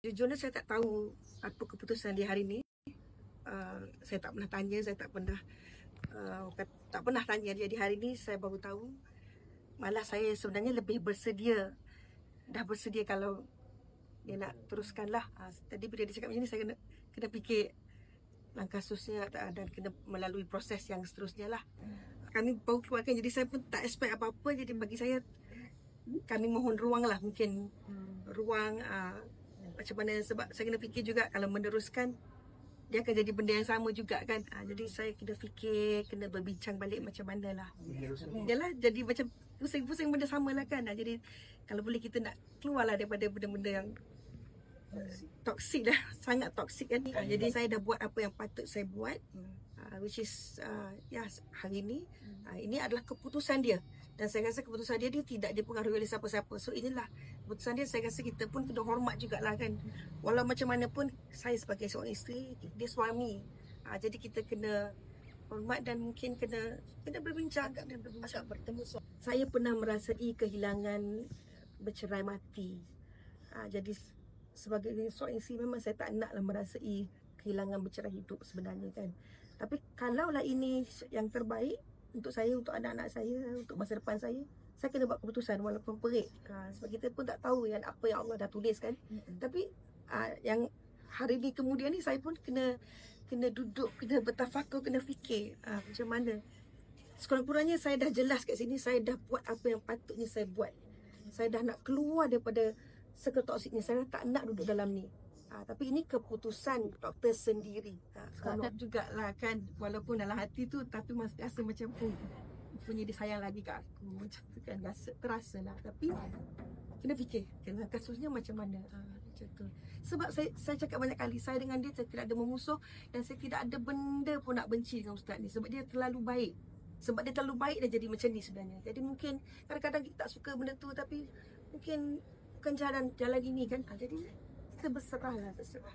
Jujurnya saya tak tahu apa keputusan dia hari ni. Saya tak pernah tanya, saya tak pernah tanya dia. Jadi hari ni saya baru tahu. Malah saya sebenarnya lebih bersedia, dah bersedia kalau dia nak teruskan lah. Tadi bila dia cakap macam ni, saya kena fikir langkah seterusnya dan kena melalui proses yang seterusnya lah. Kami baru keluarkan, jadi saya pun tak expect apa-apa. Jadi bagi saya, kami mohon ruang lah, mungkin ruang macam mana, sebab saya kena fikir juga kalau meneruskan dia akan jadi benda yang sama juga kan. Jadi saya kena fikir, kena berbincang balik macam mana lah. Yalah, jadi macam pusing-pusing benda sama lah kan. Jadi kalau boleh kita nak keluar lah daripada benda-benda yang toksik dah, sangat toksik kan. Jadi saya dah buat apa yang patut saya buat, which is hari ni. Ini adalah keputusan dia, dan saya rasa keputusan dia tidak dipengaruhi oleh siapa-siapa. So inilah keputusan dia. Saya rasa kita pun kena hormat jugalah kan. Walau macam mana pun, saya sebagai seorang isteri, dia suami. Jadi kita kena hormat dan mungkin kena berbincang, bertemu. Saya pernah merasai kehilangan bercerai mati. Jadi sebagai seorang isteri, memang saya tak naklah merasai kehilangan bercerai hidup sebenarnya kan. Tapi kalaulah ini yang terbaik untuk saya, untuk anak-anak saya, untuk masa depan saya kena buat keputusan walaupun pelik. Sebab kita pun tak tahu yang apa yang Allah dah tulis kan. Tapi yang hari ni kemudian ni, saya pun kena duduk, kena bertafakur, kena fikir macam mana. Sekurang-kurangnya saya dah jelas kat sini, saya dah buat apa yang patutnya saya buat. Saya dah nak keluar daripada circle toxic ni. Saya dah tak nak duduk dalam ni. Tapi ini keputusan doktor sendiri. Seronok jugalah kan, walaupun dalam hati tu, tapi masih rasa macam punya dia sayang lagi kat aku, macam tu kan, rasa terasa lah. Tapi kena fikir kasusnya macam mana. Macam tu. Sebab saya cakap banyak kali, saya dengan dia, saya tidak ada memusuh, dan saya tidak ada benda pun nak benci dengan ustaz ni. Sebab dia terlalu baik. Sebab dia terlalu baik dah jadi macam ni sebenarnya. Jadi mungkin kadang-kadang kita tak suka benda tu, tapi mungkin bukan jalan ini kan. Jadi kita berserah lah, terserah.